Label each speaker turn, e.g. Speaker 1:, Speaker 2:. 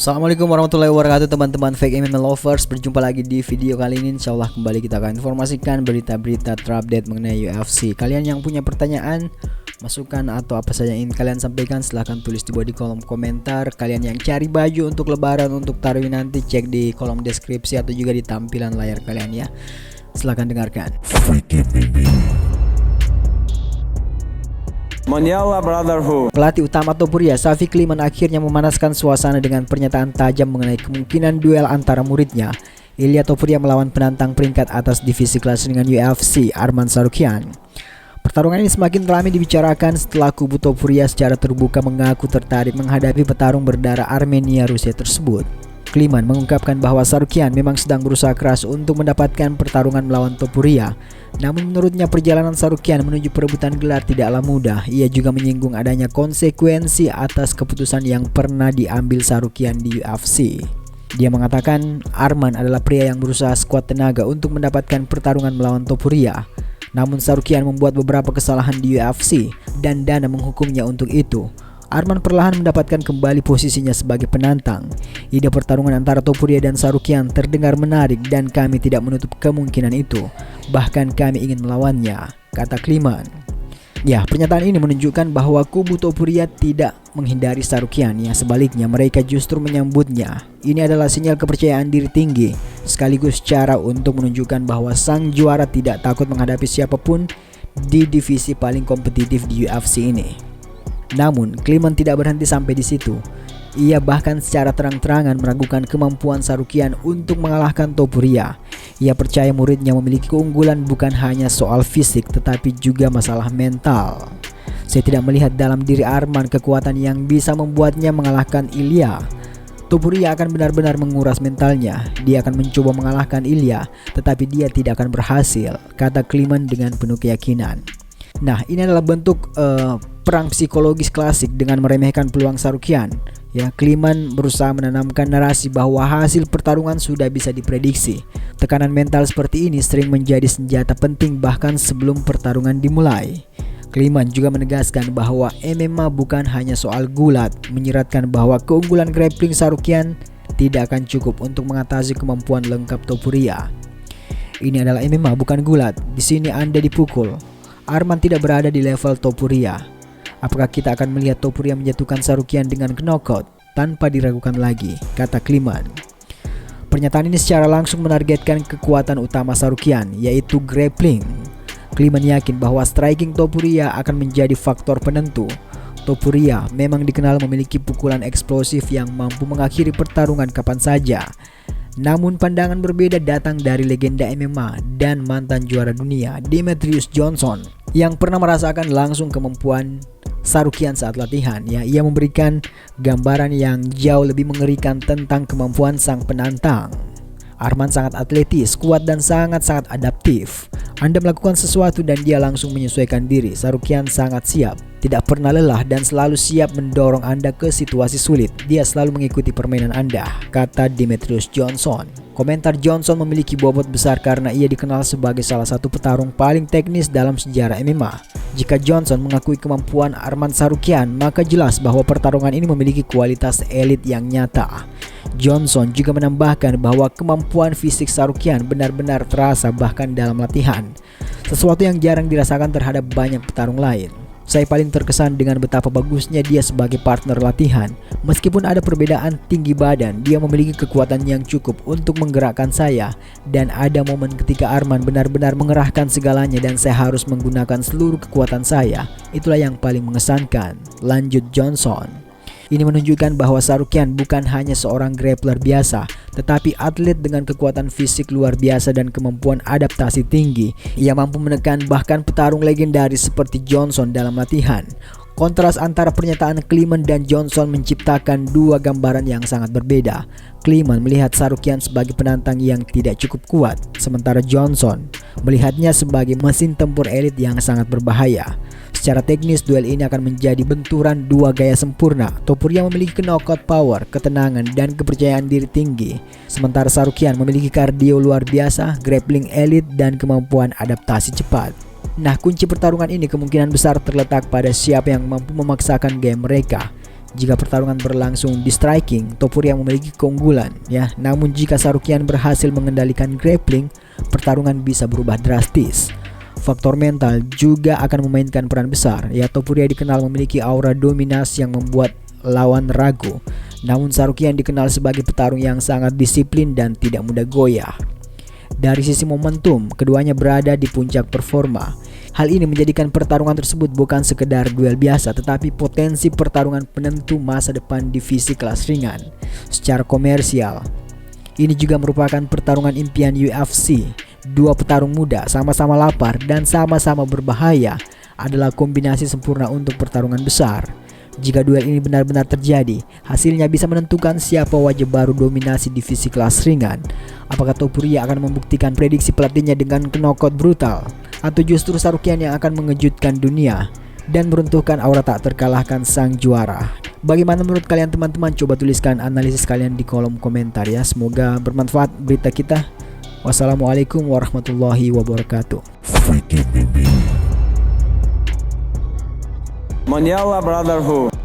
Speaker 1: Assalamualaikum warahmatullahi wabarakatuh teman-teman fake MMA lovers. Berjumpa lagi di video kali ini. Insyaallah kembali kita akan informasikan berita-berita terupdate mengenai UFC. Kalian yang punya pertanyaan, masukan atau apa saja yang ingin kalian sampaikan, silahkan tulis di bawah di kolom komentar. Kalian yang cari baju untuk lebaran, untuk taruh nanti, cek di kolom deskripsi atau juga di tampilan layar kalian ya. Silahkan dengarkan.
Speaker 2: Mondiala Brotherhood.
Speaker 1: Pelatih utama Topuria, Safi Kliman, akhirnya memanaskan suasana dengan pernyataan tajam mengenai kemungkinan duel antara muridnya, Ilia Topuria, melawan penantang peringkat atas divisi kelas ringan UFC, Arman Tsarukyan. Pertarungan ini semakin ramai dibicarakan setelah kubu Topuria secara terbuka mengaku tertarik menghadapi petarung berdarah Armenia Rusia tersebut. Kliman mengungkapkan bahwa Tsarukyan memang sedang berusaha keras untuk mendapatkan pertarungan melawan Topuria. Namun menurutnya perjalanan Tsarukyan menuju perebutan gelar tidaklah mudah. Ia juga menyinggung adanya konsekuensi atas keputusan yang pernah diambil Tsarukyan di UFC. Dia mengatakan Arman adalah pria yang berusaha sekuat tenaga untuk mendapatkan pertarungan melawan Topuria. Namun Tsarukyan membuat beberapa kesalahan di UFC dan Dana menghukumnya untuk itu. Arman perlahan mendapatkan kembali posisinya sebagai penantang. Ide pertarungan antara Topuria dan Tsarukyan terdengar menarik dan kami tidak menutup kemungkinan itu. Bahkan kami ingin melawannya, kata Kliman. Ya, pernyataan ini menunjukkan bahwa kubu Topuria tidak menghindari Tsarukyan, ya sebaliknya mereka justru menyambutnya. Ini adalah sinyal kepercayaan diri tinggi, sekaligus cara untuk menunjukkan bahwa sang juara tidak takut menghadapi siapapun di divisi paling kompetitif di UFC ini. Namun, Kliman tidak berhenti sampai di situ. Ia bahkan secara terang-terangan meragukan kemampuan Tsarukyan untuk mengalahkan Topuria. Ia percaya muridnya memiliki keunggulan bukan hanya soal fisik tetapi juga masalah mental. Saya tidak melihat dalam diri Arman kekuatan yang bisa membuatnya mengalahkan Ilia. Topuria akan benar-benar menguras mentalnya. Dia akan mencoba mengalahkan Ilia, tetapi dia tidak akan berhasil, kata Kliman dengan penuh keyakinan. Nah, ini adalah bentuk perang psikologis klasik dengan meremehkan peluang Tsarukyan. Ya, Kliman berusaha menanamkan narasi bahwa hasil pertarungan sudah bisa diprediksi. Tekanan mental seperti ini sering menjadi senjata penting bahkan sebelum pertarungan dimulai. Kliman juga menegaskan bahwa MMA bukan hanya soal gulat, menyiratkan bahwa keunggulan grappling Tsarukyan tidak akan cukup untuk mengatasi kemampuan lengkap Topuria. Ini adalah MMA bukan gulat. Di sini Anda dipukul. Arman tidak berada di level Topuria. Apakah kita akan melihat Topuria menjatuhkan Tsarukyan dengan knockout tanpa diragukan lagi, kata Kliman. Pernyataan ini secara langsung menargetkan kekuatan utama Tsarukyan, yaitu grappling. Kliman yakin bahwa striking Topuria akan menjadi faktor penentu. Topuria memang dikenal memiliki pukulan eksplosif yang mampu mengakhiri pertarungan kapan saja. Namun pandangan berbeda datang dari legenda MMA dan mantan juara dunia Demetrius Johnson yang pernah merasakan langsung kemampuan Tsarukyan saat latihan. Ya, ia memberikan gambaran yang jauh lebih mengerikan tentang kemampuan sang penantang. Arman sangat atletis, kuat dan sangat-sangat adaptif. Anda melakukan sesuatu dan dia langsung menyesuaikan diri. Tsarukyan sangat siap, tidak pernah lelah dan selalu siap mendorong Anda ke situasi sulit. Dia selalu mengikuti permainan Anda, kata Demetrius Johnson. Komentar Johnson memiliki bobot besar karena ia dikenal sebagai salah satu petarung paling teknis dalam sejarah MMA. Jika Johnson mengakui kemampuan Arman Tsarukyan, maka jelas bahwa pertarungan ini memiliki kualitas elit yang nyata. Johnson juga menambahkan bahwa kemampuan fisik Tsarukyan benar-benar terasa bahkan dalam latihan, sesuatu yang jarang dirasakan terhadap banyak petarung lain. Saya paling terkesan dengan betapa bagusnya dia sebagai partner latihan. Meskipun ada perbedaan tinggi badan, dia memiliki kekuatan yang cukup untuk menggerakkan saya. Dan ada momen ketika Arman benar-benar mengerahkan segalanya dan saya harus menggunakan seluruh kekuatan saya. Itulah yang paling mengesankan, lanjut Johnson. Ini menunjukkan bahwa Tsarukyan bukan hanya seorang grappler biasa, tetapi atlet dengan kekuatan fisik luar biasa dan kemampuan adaptasi tinggi. Ia mampu menekan bahkan petarung legendaris seperti Johnson dalam latihan. Kontras antara pernyataan Kliman dan Johnson menciptakan dua gambaran yang sangat berbeda. Kliman melihat Tsarukyan sebagai penantang yang tidak cukup kuat, sementara Johnson melihatnya sebagai mesin tempur elit yang sangat berbahaya. Secara teknis, duel ini akan menjadi benturan dua gaya sempurna. Topuria memiliki knockout power, ketenangan, dan kepercayaan diri tinggi. Sementara Tsarukyan memiliki kardio luar biasa, grappling elit, dan kemampuan adaptasi cepat. Nah, kunci pertarungan ini kemungkinan besar terletak pada siapa yang mampu memaksakan gaya mereka. Jika pertarungan berlangsung di striking, Topuria memiliki keunggulan ya. Namun jika Tsarukyan berhasil mengendalikan grappling, pertarungan bisa berubah drastis. Faktor mental juga akan memainkan peran besar ya. Topuria dikenal memiliki aura dominasi yang membuat lawan ragu. Namun Tsarukyan dikenal sebagai petarung yang sangat disiplin dan tidak mudah goyah. Dari sisi momentum, keduanya berada di puncak performa. Hal ini menjadikan pertarungan tersebut bukan sekedar duel biasa, tetapi potensi pertarungan penentu masa depan divisi kelas ringan. Secara komersial, ini juga merupakan pertarungan impian UFC. Dua petarung muda sama-sama lapar dan sama-sama berbahaya adalah kombinasi sempurna untuk pertarungan besar. Jika duel ini benar-benar terjadi, hasilnya bisa menentukan siapa wajah baru dominasi divisi kelas ringan. Apakah Topuria akan membuktikan prediksi pelatihnya dengan knockout brutal, atau justru Tsarukyan yang akan mengejutkan dunia dan meruntuhkan aura tak terkalahkan sang juara? Bagaimana menurut kalian teman-teman? Coba tuliskan analisis kalian di kolom komentar ya. Semoga bermanfaat berita kita. Wassalamualaikum warahmatullahi wabarakatuh.
Speaker 2: Manila Brotherhood.